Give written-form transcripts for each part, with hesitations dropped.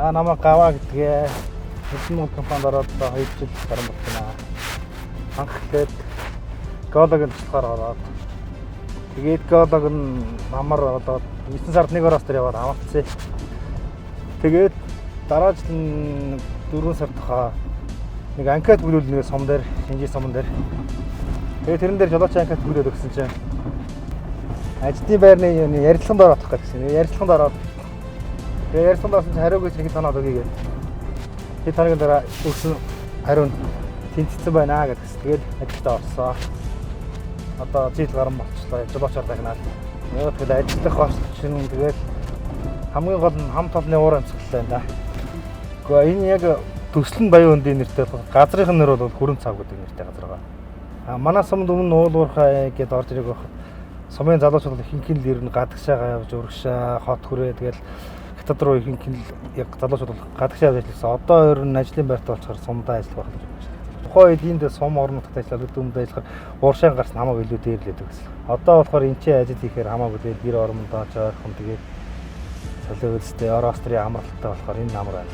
намайг гаваа гэдгээ хэдэн мөнгө компанид ороод 2 жил гарсан байна. Анхлээд гологын туслахаар ороод тэгээд голог нь амар одоо 9 сард 1 ороос тэр яваад амарцсан. Тэгээд дараа жил нь 4 сард хаа нэг анкет бүлүүлнэ сум дээр, шинжи сумн дээр. Тэгээд тэрэн дээр жолооч анкет бүлээд өгсөн чинь ажлын байрны ярилцлаганд орох гэсэн. Ярилцлаганд ороод тэгээд ярилцлаганд орсон чинь хариуг хэд танаад өгье гэдэг. Хэд таныг дараа өгсөн хариу нь тэнцсэн байна гэдэгс. Тэгээд ажилдаа орсон. Одоо жил гарсан болчихлоо. Жолоочоор дагнаад. Яг тэгэл ажиллах багш чинь тэгээд хамгийн гол нь хам толны уур амьсгал байна да. Гэхдээ энэ яг төсөл нь Баян хөндийн нэртэй газрын нэр бол Хүрэн цав гэдэг нэртэй газар байгаа. Манай сумд өмнө уулуурхай гэдээ орж ирэх байх. Сумын залуучууд ихэнх нь л ер нь гадагшаага явж урагшаа, хот хүрээ тэгэл хятад руу ихэнх нь яг залуучууд гадагшаа явж ажилласан. Одоо ер нь ажлын байртаа болчихоор сумдаа ажиллах байх гэж байна. Тухайн үед энд сум орон нутагт ажиллаад өдөрмөд ажиллахаар ууршаан гарсан хамаагүй илүү дээрлээд гэсэн. Одоо болохоор энэ чинь ажил хийхээр хамаагүй дээр гэр ормондоо жойрхон тэгээд солио үлстэй Орострийн амралттай болохоор энэ амар байна.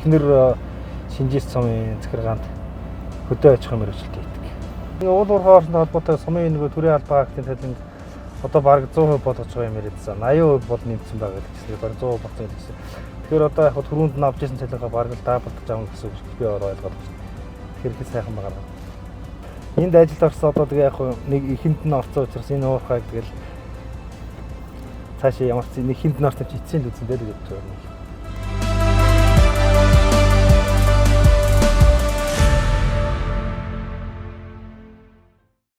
Эхнэр шинжис сумын захиргаанд хөдөө аж ахуйн мэргэжилтэд хийдэг. Уулуурхай орчны холбоотой сумын нэг төрийн албаа актын талент одоо бараг 100% болгож байгаа юм яриадсан. 80% бол нэмсэн байгаа гэсэн. Бараг 100% болсон гэсэн. Тэгэхээр одоо яг түрүүнд нь авч ирсэн цалингаа бараг л даабалтаж авах гэсэн үг би ойлгоод байна. Тэгэхээр их сайхан байгаа. Энд ажилд орсон одоо тэгээ яг нэг ихэнд нь орцсон учраас энэ уурхайг тэгэл цаашаа ямар ч нэг ихэнд нь орсон чи эцсийн л үзэн дээр гэж байна.